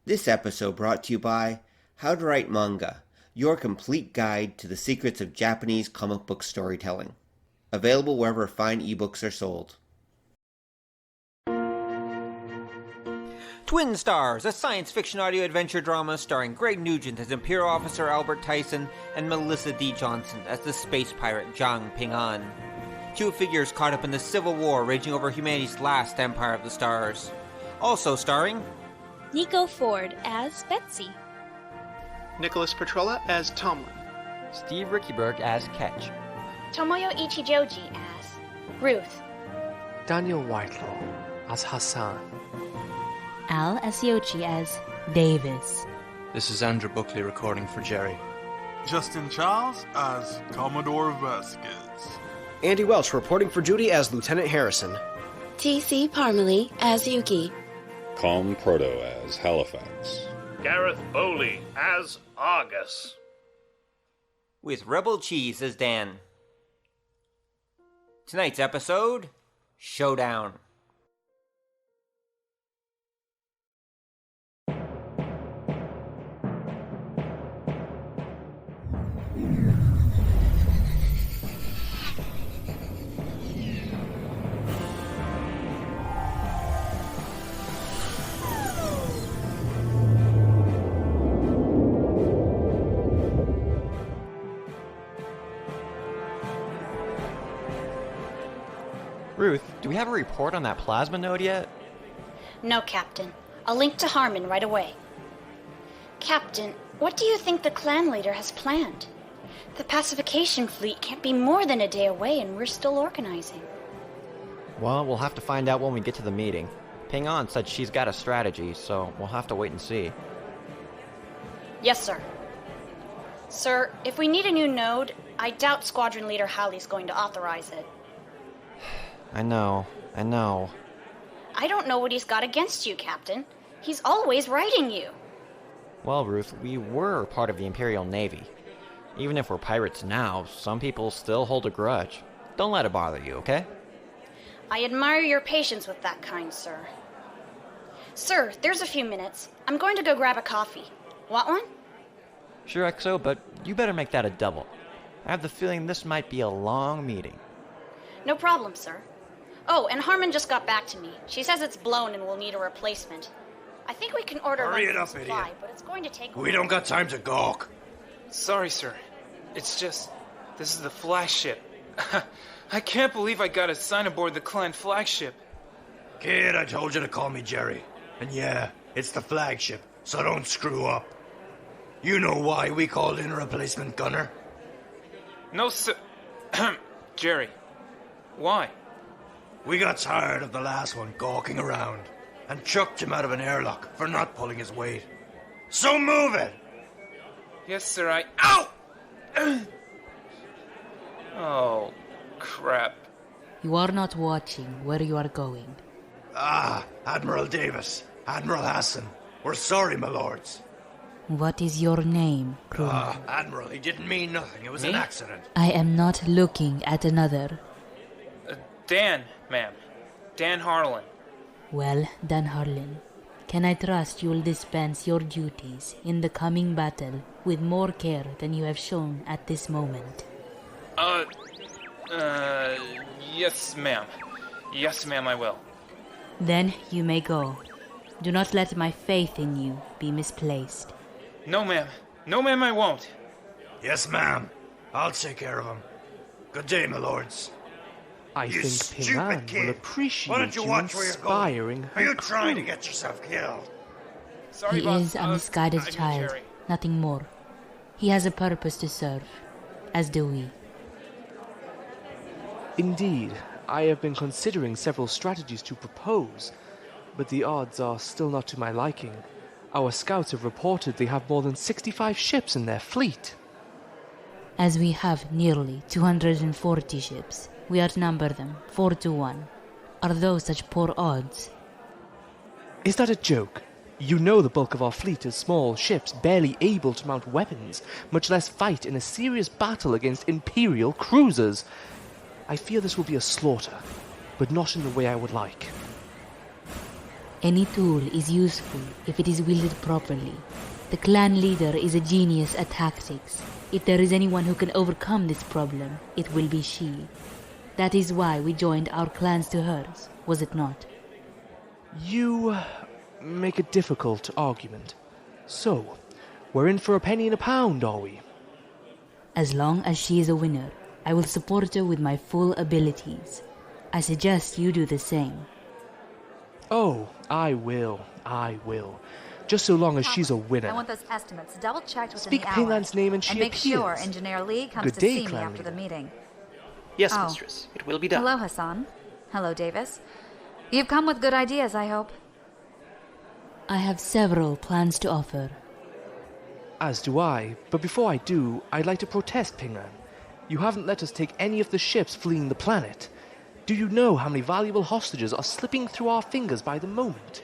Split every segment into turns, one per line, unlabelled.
This episode brought to you by How to Write Manga, your complete guide to the secrets of Japanese comic book storytelling. Available wherever fine ebooks are sold.
Twin Stars, a science fiction audio adventure drama starring Greg Nugent as Imperial Officer Albert Tyson and Melissa D. Johnson as the space pirate Zhang Ping'an. Two figures caught up in the civil war raging over humanity's last empire of the stars. Also starring
Niko Ford as Betsey,
Nicholas Patrella as Tomlin,
Steve Riekeberg as Ketch,
Tomoyo Ichijouji as Ruth,
Daniel Whitelaw as Hassan,
Aseoche as Davis.
This is Andrew Buckley recording for Jerry.
Justin Charles as Commodore Vasquez.
Andy Welch reporting for duty as Lieutenant Harrison.
TC Parmelee as Yuki.
Proto as Halifax.
Gareth Bowley as Argus.
With Rebel Cheese as Dan. Tonight's episode, Showdown.
Ruth, do we have a report on that plasma node yet?
No, Captain. I'll link to Harmon right away. Captain, what do you think the clan leader has planned? The Pacification Fleet can't be more than a day away and we're still organizing.
Well, we'll have to find out when we get to the meeting. Ping'an said she's got a strategy, so we'll have to wait and see.
Yes, sir. Sir, if we need a new node, I doubt Squadron Leader Halley's going to authorize it.
I know.
I don't know what he's got against you, Captain. He's always writing you.
Well, Ruth, we were part of the Imperial Navy. Even if we're pirates now, some people still hold a grudge. Don't let it bother you, okay?
I admire your patience with that kind, sir. Sir, there's a few minutes. I'm going to go grab a coffee. Want one?
Sure, XO, but you better make that a double. I have the feeling this might be a long meeting.
No problem, sir. Oh, and Harmon just got back to me. She says it's blown and we'll need a replacement. I think we can order
Hurry
one
it
from
up,
supply,
idiot.
but it's going to take...
We don't got time to gawk.
Sorry, sir. It's just, this is the flagship. I can't believe I got assigned aboard the clan flagship.
Kid, I told you to call me Jerry. And yeah, it's the flagship, so don't screw up. You know why we called in a replacement gunner?
No, sir. Jerry, why?
We got tired of the last one gawking around and chucked him out of an airlock for not pulling his weight. So move it!
Yes, sir, Ow! Oh, crap.
You are not watching where you are going.
Admiral Davis, Admiral Hassan. We're sorry, my lords.
What is your name, crewman?
Admiral, he didn't mean nothing. It was an accident.
I am not looking at another.
Dan, ma'am. Dan Harlan.
Well, Dan Harlan, can I trust you will dispense your duties in the coming battle with more care than you have shown at this moment?
Yes, ma'am. Yes, ma'am, I will.
Then you may go. Do not let my faith in you be misplaced.
No, ma'am. No, ma'am, I won't.
Yes, ma'am. I'll take care of him. Good day, my lords.
I
you
think Ping'an will appreciate you inspiring her
Are you
crew.
trying to get yourself killed?
Sorry,
He
boss.
is a misguided child,
Jerry.
nothing more. He has a purpose to serve, as do we.
Indeed, I have been considering several strategies to propose, but the odds are still not to my liking. Our scouts have reported they have more than 65 ships in their fleet.
As we have nearly 240 ships, we outnumber them 4-1. Are those such poor odds?
Is that a joke? You know the bulk of our fleet is small ships barely able to mount weapons, much less fight in a serious battle against Imperial cruisers. I fear this will be a slaughter, but not in the way I would like.
Any tool is useful if it is wielded properly. The clan leader is a genius at tactics. If there is anyone who can overcome this problem, it will be she. That is why we joined our clans to hers, was it not?
You make a difficult argument. So, we're in for a penny and a pound, are we?
As long as she is a winner, I will support her with my full abilities. I suggest you do the same.
Oh, I will. Just so long as she's a winner.
I want those estimates double-checked within
Speak
the hour.
Pinglan's name and she
make
appears.
sure Engineer Lee comes
Good
to
day,
see me
Clan
after the
Leader.
meeting.
Yes,
Oh.
mistress. It will be done.
Hello, Hassan. Hello, Davis. You've come with good ideas, I hope.
I have several plans to offer.
As do I, but before I do, I'd like to protest, Pinglan. You haven't let us take any of the ships fleeing the planet. Do you know how many valuable hostages are slipping through our fingers by the moment?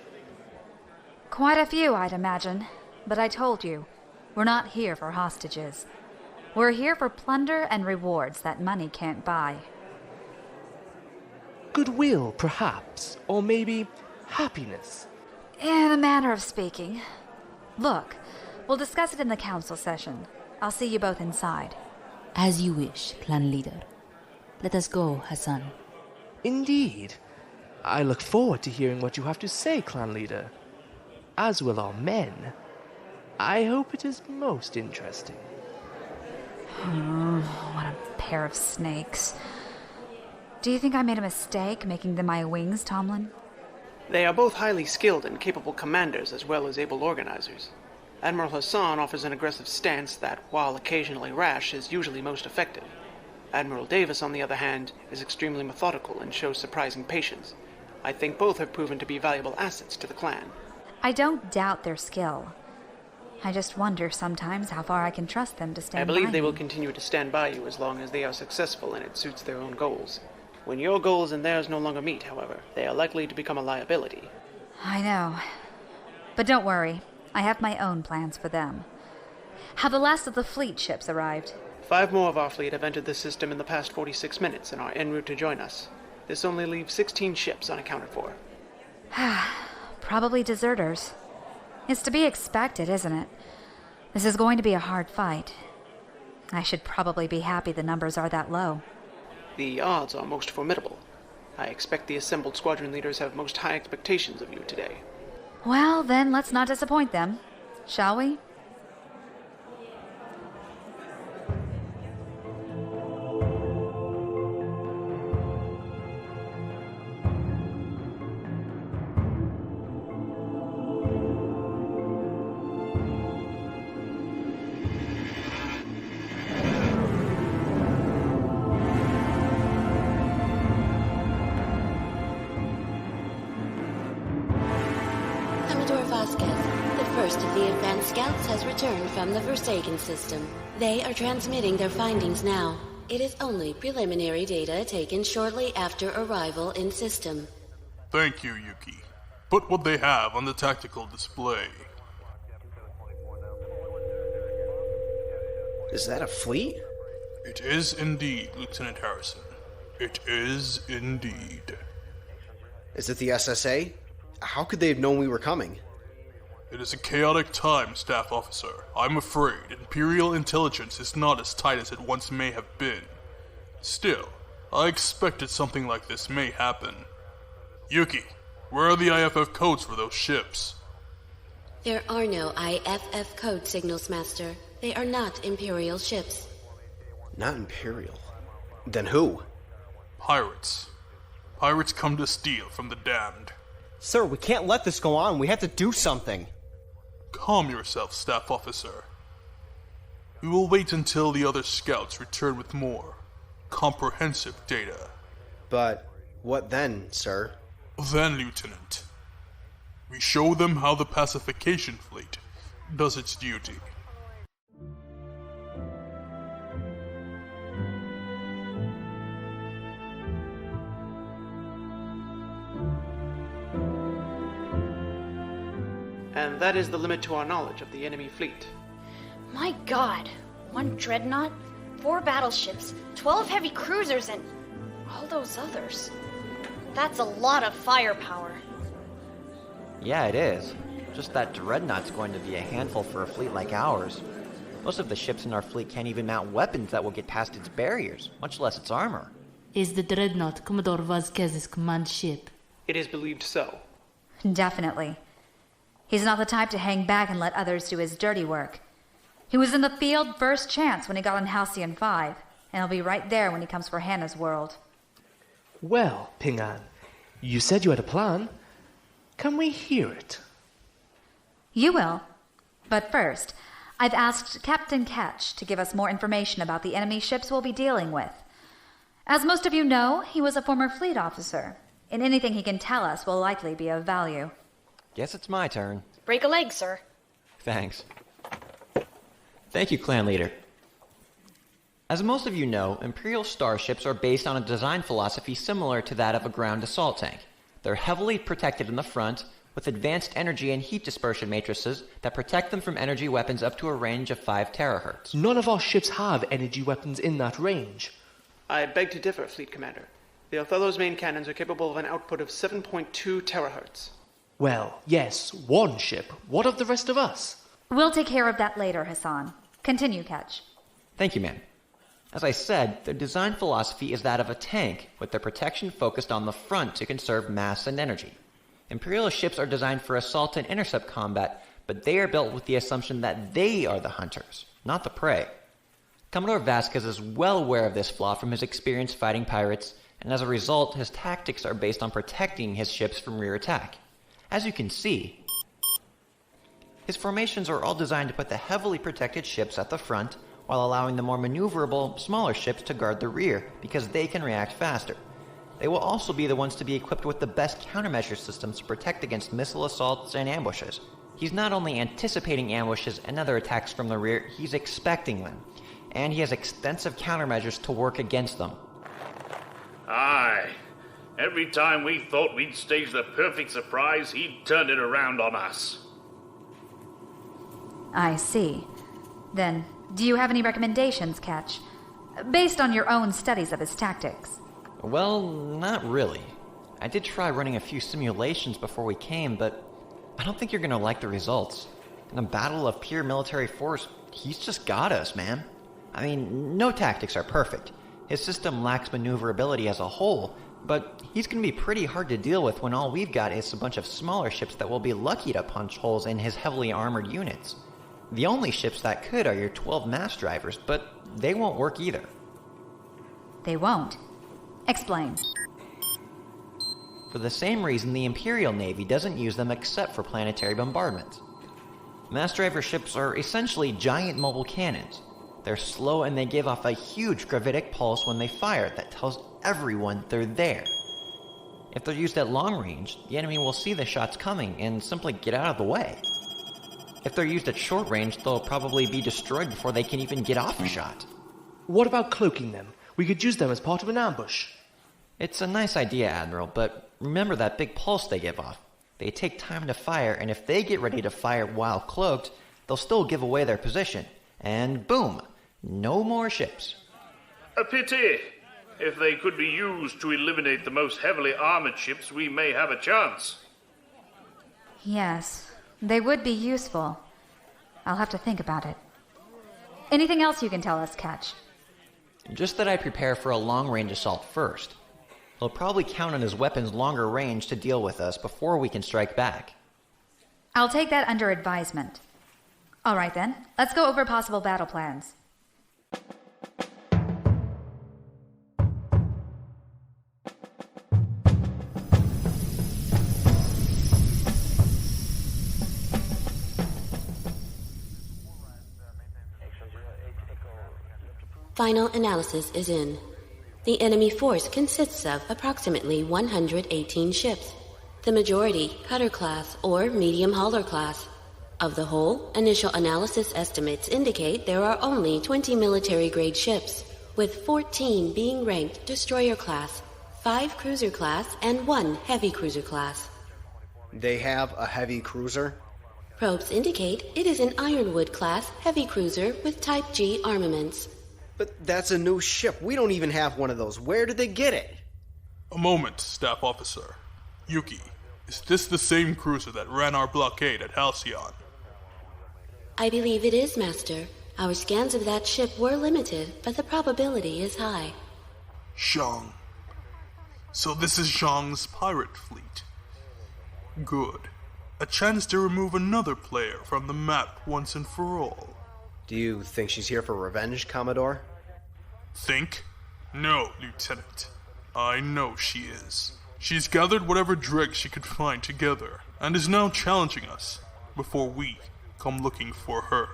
Quite a few, I'd imagine. But I told you, we're not here for hostages. We're here for plunder and rewards that money can't buy.
Goodwill, perhaps, or maybe happiness.
In a manner of speaking. Look, we'll discuss it in the council session. I'll see you both inside.
As you wish, clan leader. Let us go, Hassan.
Indeed. I look forward to hearing what you have to say, clan leader. As will our men. I hope it is most interesting.
What a pair of snakes. Do you think I made a mistake making them my wings, Tomlin?
They are both highly skilled and capable commanders as well as able organizers. Admiral Hassan offers an aggressive stance that, while occasionally rash, is usually most effective. Admiral Davis, on the other hand, is extremely methodical and shows surprising patience. I think both have proven to be valuable assets to the clan.
I don't doubt their skill. I just wonder sometimes how far I can trust them to stand
I believe
by
they
me.
will continue to stand by you as long as they are successful and it suits their own goals. When your goals and theirs no longer meet, however, they are likely to become a liability.
I know. But don't worry. I have my own plans for them. Have the last of the fleet ships arrived?
5 more of our fleet have entered the system in the past 46 minutes and are en route to join us. This only leaves 16 ships unaccounted for.
Probably deserters. It's to be expected, isn't it? This is going to be a hard fight. I should probably be happy the numbers are that low.
The odds are most formidable. I expect the assembled squadron leaders have most high expectations of you today.
Well, then let's not disappoint them, shall we?
Vasquez, the first of the advanced scouts has returned from the Forsaken system. They are transmitting their findings now. It is only preliminary data taken shortly after arrival in system.
Thank you, Yuki. Put what they have on the tactical display.
Is that a fleet?
It is indeed, Lieutenant Harrison. It is indeed.
Is it the SSA? How could they have known we were coming?
It is a chaotic time, Staff Officer. I'm afraid Imperial intelligence is not as tight as it once may have been. Still, I expected something like this may happen. Yuki, where are the IFF codes for those ships?
There are no IFF code signals, Master. They are not Imperial ships.
Not Imperial. Then who?
Pirates. Pirates come to steal from the damned.
Sir, we can't let this go on. We have to do something.
Calm yourself, Staff Officer. We will wait until the other scouts return with more comprehensive data.
But what then, sir?
Then, Lieutenant, we show them how the Pacification Fleet does its duty.
And that is the limit to our knowledge of the enemy fleet.
My god, 1 dreadnought, 4 battleships, 12 heavy cruisers, and all those others. That's a lot of firepower.
Yeah, it is. Just that Dreadnought's going to be a handful for a fleet like ours. Most of the ships in our fleet can't even mount weapons that will get past its barriers, much less its armor.
Is the Dreadnought Commodore Vasquez's command ship?
It is believed so.
Definitely. He's not the type to hang back and let others do his dirty work. He was in the field first chance when he got on Halcyon 5, and he'll be right there when he comes for Hannah's world.
Well, Ping An, you said you had a plan. Can we hear it?
You will. But first, I've asked Captain Ketch to give us more information about the enemy ships we'll be dealing with. As most of you know, he was a former fleet officer, and anything he can tell us will likely be of value.
Guess it's my turn.
Break a leg, sir.
Thanks. Thank you, Clan Leader. As most of you know, Imperial starships are based on a design philosophy similar to that of a ground assault tank. They're heavily protected in the front, with advanced energy and heat dispersion matrices that protect them from energy weapons up to a range of 5 terahertz.
None of our ships have energy weapons in that range.
I beg to differ, Fleet Commander. The Othello's main cannons are capable of an output of 7.2 terahertz.
Well, yes, one ship. What of the rest of us?
We'll take care of that later, Hassan. Continue, Ketch.
Thank you, ma'am. As I said, their design philosophy is that of a tank, with their protection focused on the front to conserve mass and energy. Imperial ships are designed for assault and intercept combat, but they are built with the assumption that they are the hunters, not the prey. Commodore Vasquez is well aware of this flaw from his experience fighting pirates, and as a result, his tactics are based on protecting his ships from rear attack. As you can see, his formations are all designed to put the heavily protected ships at the front, while allowing the more maneuverable, smaller ships to guard the rear, because they can react faster. They will also be the ones to be equipped with the best countermeasure systems to protect against missile assaults and ambushes. He's not only anticipating ambushes and other attacks from the rear, he's expecting them. And he has extensive countermeasures to work against them.
Aye. Every time we thought we'd staged the perfect surprise, he'd turned it around on us.
I see. Then, do you have any recommendations, Ketch? Based on your own studies of his tactics.
Well, not really. I did try running a few simulations before we came, but I don't think you're gonna like the results. In a battle of pure military force, he's just got us, man. I mean, no tactics are perfect. His system lacks maneuverability as a whole, but he's gonna be pretty hard to deal with when all we've got is a bunch of smaller ships that will be lucky to punch holes in his heavily armored units. The only ships that could are your 12 mass drivers, but they won't work either.
They won't? Explain.
For the same reason the Imperial Navy doesn't use them except for planetary bombardment. Mass driver ships are essentially giant mobile cannons. They're slow and they give off a huge gravitic pulse when they fire that tells everyone they're there. If they're used at long range, the enemy will see the shots coming and simply get out of the way. If they're used at short range, they'll probably be destroyed before they can even get off a shot.
What about cloaking them? We could use them as part of an ambush.
It's a nice idea, Admiral, but remember that big pulse they give off. They take time to fire, and if they get ready to fire while cloaked, they'll still give away their position. And boom, no more ships.
A pity. If they could be used to eliminate the most heavily armored ships, we may have a chance.
Yes, they would be useful. I'll have to think about it. Anything else you can tell us, Ketch?
Just that I prepare for a long-range assault first. He'll probably count on his weapon's longer range to deal with us before we can strike back.
I'll take that under advisement. All right then, let's go over possible battle plans.
Final analysis is in. The enemy force consists of approximately 118 ships, the majority cutter class or medium hauler class. Of the whole, initial analysis estimates indicate there are only 20 military-grade ships, with 14 being ranked destroyer class, 5 cruiser class, and 1 heavy cruiser class.
They have a heavy cruiser?
Probes indicate it is an Ironwood class heavy cruiser with Type G armaments.
But that's a new ship. We don't even have one of those. Where did they get it?
A moment, Staff Officer. Yuki, Is this the same cruiser that ran our blockade at Halcyon?
I believe it is, Master. Our scans of that ship were limited, but the probability is high.
Zhang. So this is Zhang's pirate fleet. Good. A chance to remove another player from the map once and for all.
Do you think she's here for revenge, Commodore?
Think? No, Lieutenant. I know she is. She's gathered whatever dregs she could find together, and is now challenging us, before we come looking for her.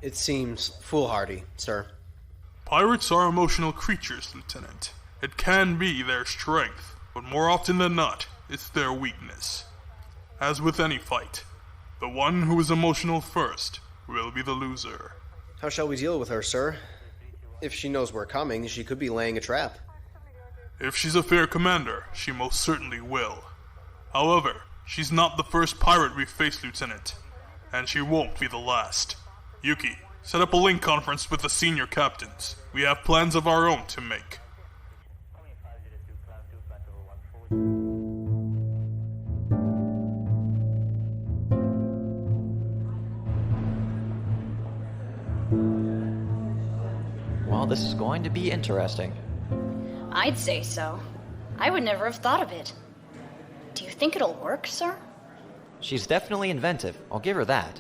It seems foolhardy, sir.
Pirates are emotional creatures, Lieutenant. It can be their strength, but more often than not, it's their weakness. As with any fight, the one who is emotional first will be the loser.
How shall we deal with her, sir? If she knows we're coming, she could be laying a trap.
If she's a fair commander, she most certainly will. However, she's not the first pirate we've faced, Lieutenant, and she won't be the last. Yuki, set up a link conference with the senior captains. We have plans of our own to make.
Well, this is going to be interesting.
I'd say so. I would never have thought of it. Do you think it'll work, sir?
She's definitely inventive, I'll give her that.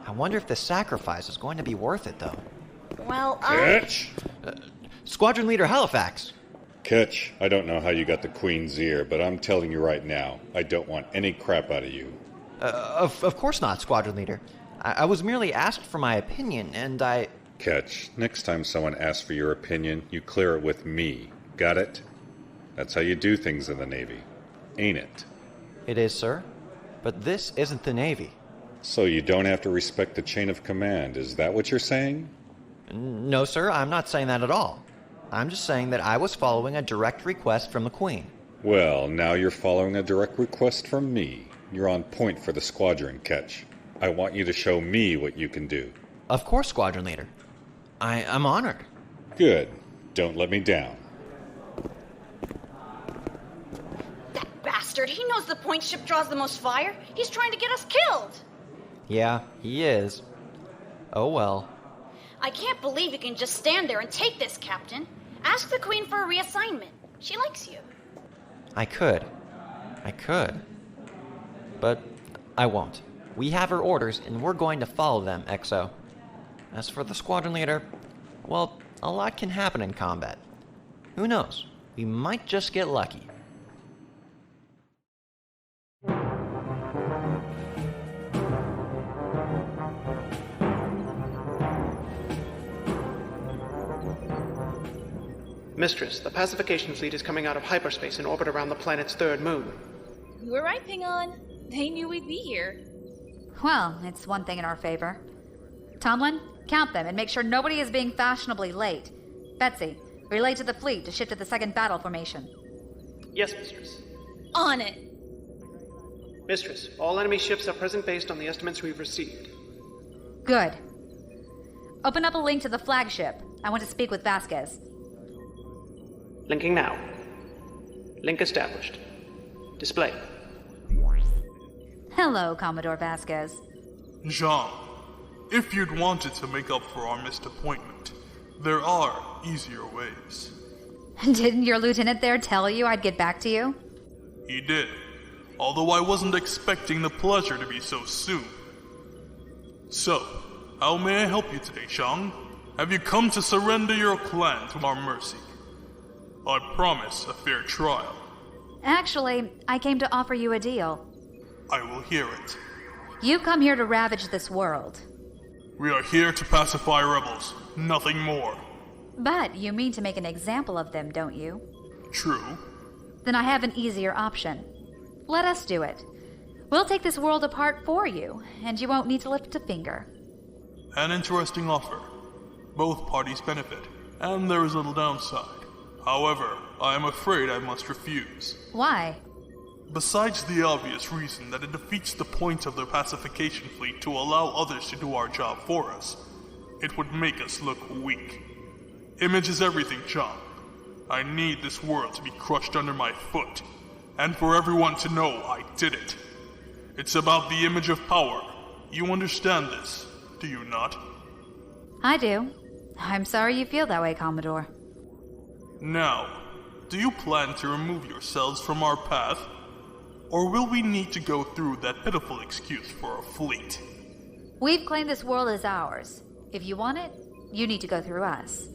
I wonder if the sacrifice is going to be worth it, though.
Well,
Ketch?
Squadron Leader Halifax!
Ketch, I don't know how you got the Queen's ear, but I'm telling you right now, I don't want any crap out of you.
Of course not, Squadron Leader. I was merely asked for my opinion, and I...
Ketch, next time someone asks for your opinion, you clear it with me. Got it? That's how you do things in the Navy. Ain't it?
It is, sir. But this isn't the Navy.
So you don't have to respect the chain of command, is that what you're saying?
No, sir, I'm not saying that at all. I'm just saying that I was following a direct request from the Queen.
Well, now you're following a direct request from me. You're on point for the squadron, Ketch. I want you to show me what you can do.
Of course, Squadron Leader. I'm honored.
Good. Don't let me down.
that bastard, he knows the point ship draws the most fire. He's trying to get us killed.
Yeah, he is. Oh well.
I can't believe you can just stand there and take this, Captain. Ask the Queen for a reassignment. She likes you.
I could. But I won't. We have her orders, and we're going to follow them, XO. As for the Squadron Leader, well, a lot can happen in combat. Who knows? We might just get lucky.
Mistress, the Pacification Fleet is coming out of hyperspace in orbit around the planet's third moon.
You were right, Ping-On. They knew we'd be here.
Well, it's one thing in our favor. Tomlin, count them and make sure nobody is being fashionably late. Betsey, relay to the fleet to shift to the second battle formation.
Yes, Mistress.
On it.
Mistress, all enemy ships are present based on the estimates we've received.
Good. Open up a link to the flagship. I want to speak with Vasquez.
Linking now. Link established. Display.
Hello, Commodore Vasquez.
Zhang, if you'd wanted to make up for our missed appointment, there are easier ways.
Didn't your lieutenant there tell you I'd get back to you?
He did, although I wasn't expecting the pleasure to be so soon. So, how may I help you today, Zhang? Have you come to surrender your clan to our mercy? I promise a fair trial.
Actually, I came to offer you a deal.
I will hear it.
You've come here to ravage this world.
We are here to pacify rebels, nothing more.
But you mean to make an example of them, don't you?
True.
Then I have an easier option. Let us do it. We'll take this world apart for you, and you won't need to lift a finger.
An interesting offer. Both parties benefit, and there is little downside. However, I am afraid I must refuse.
Why?
Besides the obvious reason that it defeats the point of the Pacification Fleet to allow others to do our job for us, it would make us look weak. Image is everything, John. I need this world to be crushed under my foot, And for everyone to know I did it. It's about the image of power. You understand this, do you not?
I do. I'm sorry you feel that way, Commodore.
Now, do you plan to remove yourselves from our path? Or will we need to go through that pitiful excuse for a fleet?
We've claimed this world as ours. If you want it, you need to go through us.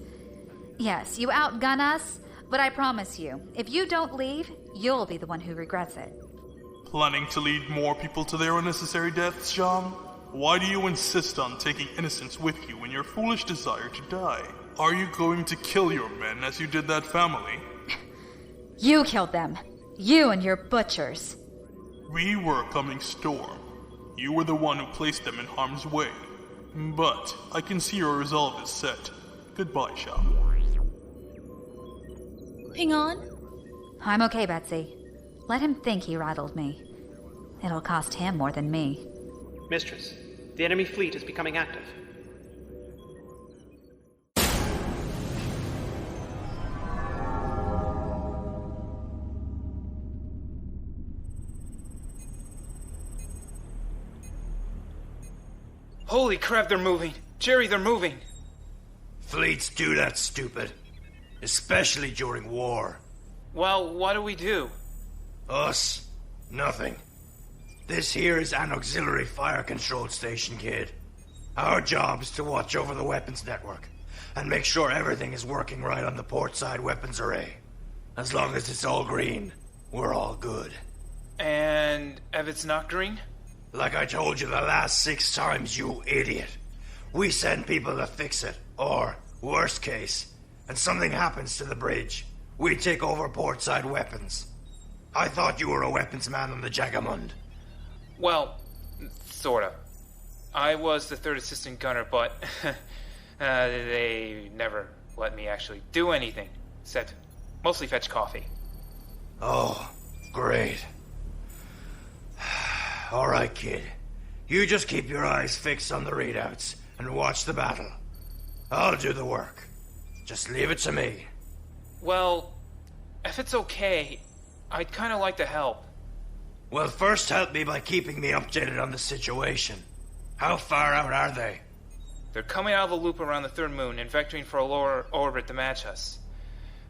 Yes, you outgun us, but I promise you, if you don't leave, you'll be the one who regrets it.
Planning to lead more people to their unnecessary deaths, Jean? Why do you insist on taking innocents with you in your foolish desire to die? Are you going to kill your men as you did that family?
You killed them. You and your butchers.
We were a coming storm. You were the one who placed them in harm's way. But I can see your resolve is set. Goodbye, Jean.
Hang on.
I'm okay, Betsey. Let him think he rattled me. It'll cost him more than me.
Mistress, the enemy fleet is becoming active.
Holy crap, they're moving. Jerry, they're moving.
Fleets do that, stupid. Especially during war.
Well, what do we do?
Us? Nothing. This here is an auxiliary fire control station, kid. Our job is to watch over the weapons network and make sure everything is working right on the port side weapons array. As long as it's all green, we're all good.
And if it's not green?
Like I told you the last 6 times, you idiot. We send people to fix it, or, worst case, and something happens to the bridge, we take over portside weapons. I thought you were a weapons man on the Jagamund.
Well, sorta. I was the 3rd assistant gunner, but they never let me actually do anything, except mostly fetch coffee.
Oh, great. All right, kid. You just keep your eyes fixed on the readouts and watch the battle. I'll do the work. Just leave it to me.
Well, if it's okay, I'd kind of like to help.
Well, first help me by keeping me updated on the situation. How far out are they?
They're coming out of the loop around the 3rd moon and vectoring for a lower orbit to match us.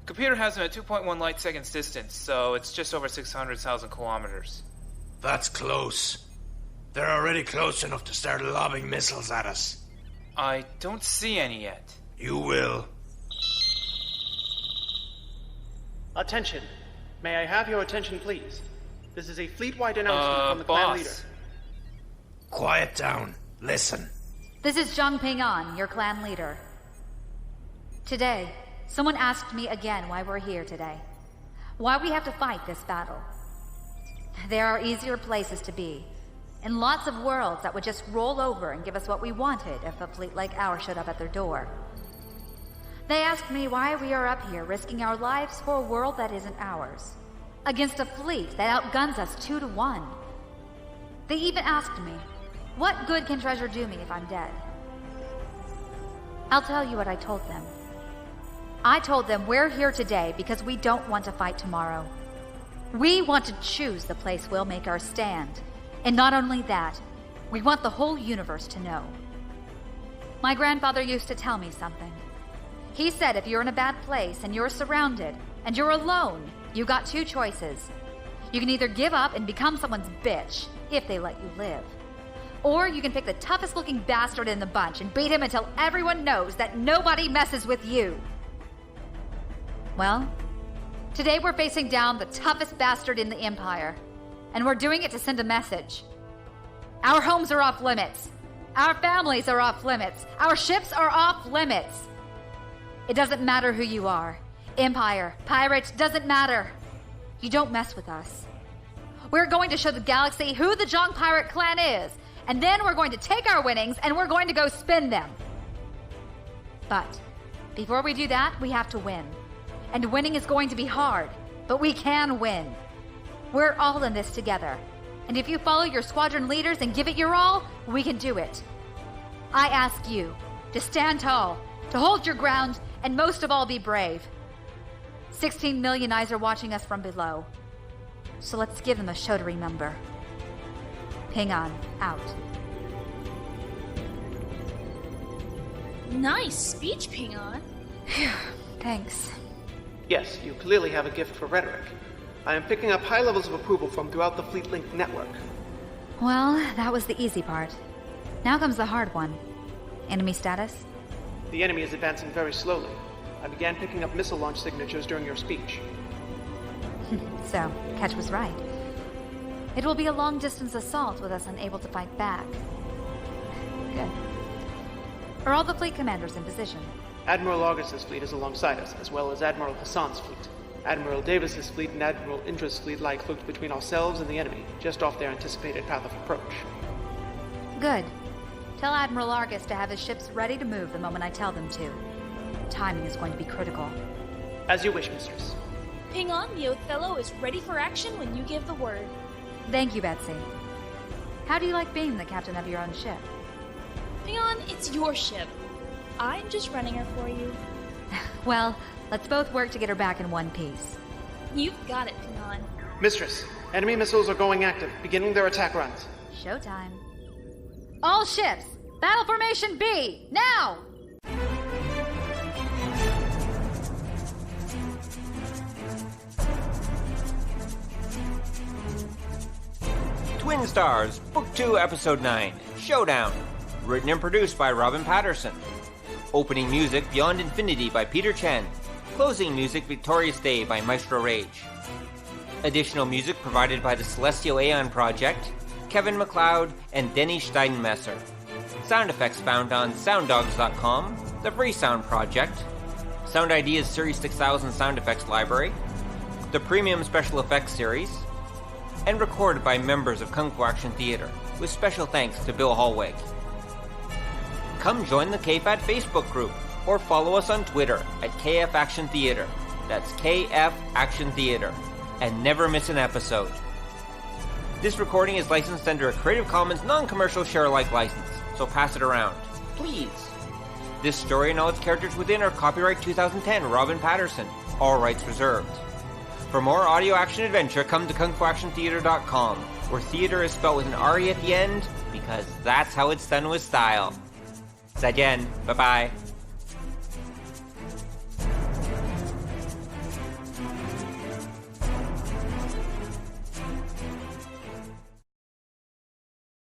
Computer has them at 2.1 light seconds distance, so it's just over 600,000 kilometers.
That's close. They're already close enough to start lobbing missiles at us.
I don't see any yet.
You will.
Attention. May I have your attention, please? This is a fleet-wide announcement from the clan leader.
Quiet down. Listen.
This is Zhang Ping'an, your clan leader. Today, someone asked me again why we're here today. Why we have to fight this battle. There are easier places to be, and lots of worlds that would just roll over and give us what we wanted if a fleet like ours showed up at their door. They asked me why we are up here risking our lives for a world that isn't ours, against a fleet that outguns us 2 to 1. They even asked me, what good can treasure do me if I'm dead? I'll tell you what I told them. I told them we're here today because we don't want to fight tomorrow. We want to choose the place we'll make our stand. And not only that, we want the whole universe to know. My grandfather used to tell me something. He said if you're in a bad place and you're surrounded and you're alone, you got 2 choices. You can either give up and become someone's bitch, if they let you live. Or you can pick the toughest looking bastard in the bunch and beat him until everyone knows that nobody messes with you. Well, today we're facing down the toughest bastard in the Empire, and we're doing it to send a message. Our homes are off limits. Our families are off limits. Our ships are off limits. It doesn't matter who you are. Empire, pirate, doesn't matter. You don't mess with us. We're going to show the galaxy who the Zhang Pirate Clan is, and then we're going to take our winnings and we're going to go spend them. But before we do that, we have to win. And winning is going to be hard, but we can win. We're all in this together. And if you follow your squadron leaders and give it your all, we can do it. I ask you to stand tall, to hold your ground, and most of all be brave. 16 million eyes are watching us from below. so let's give them a show to remember. Ping On, out.
Nice speech, Ping On.
Thanks.
Yes, you clearly have a gift for rhetoric. I am picking up high levels of approval from throughout the Fleet Link network.
Well, that was the easy part. Now comes the hard one. Enemy status?
The enemy is advancing very slowly. I began picking up missile launch signatures during your speech.
So, Ketch was right. It will be a long-distance assault with us unable to fight back. Good. Are all the fleet commanders in position?
Admiral Augustus' fleet is alongside us, as well as Admiral Hassan's fleet. Admiral Davis's fleet and Admiral Indra's fleet lie cloaked between ourselves and the enemy, just off their anticipated path of approach.
Good. Tell Admiral Argus to have his ships ready to move the moment I tell them to. Timing is going to be critical.
As you wish, mistress.
Ping On, the Othello is ready for action when you give the word.
Thank you, Betsey. How do you like being the captain of your own ship?
Ping On, it's your ship. I'm just running her for you.
Well, let's both work to get her back in one piece.
You've got it, Ping On.
Mistress, enemy missiles are going active, beginning their attack runs.
Showtime. All ships, battle formation B, now!
Twin Stars, Book 2, Episode 9, Showdown. Written and produced by Robyn Paterson. Opening music, Beyond Infinity by Peter Chen. Closing music, Victorious Day by Maestro Rage. Additional music provided by the Celestial Aeon Project, Kevin MacLeod, and Denny Steinmesser. Sound effects found on sounddogs.com, the Free Sound Project, Sound Ideas Series 6000 Sound Effects Library, the Premium Special Effects Series, and recorded by members of Kung Fu Action Theater, with special thanks to Bill Hallweg. Come join the KFAT Facebook group, or follow us on Twitter at KF Action Theater. That's KF Action Theater. And never miss an episode. This recording is licensed under a Creative Commons non-commercial share-alike license, so pass it around. Please. This story and all its characters within are copyright 2010 Robyn Paterson. All rights reserved. For more audio action adventure, come to kungfuactiontheater.com, where theater is spelled with an R-E at the end, because that's how it's done with style. 再见，拜拜。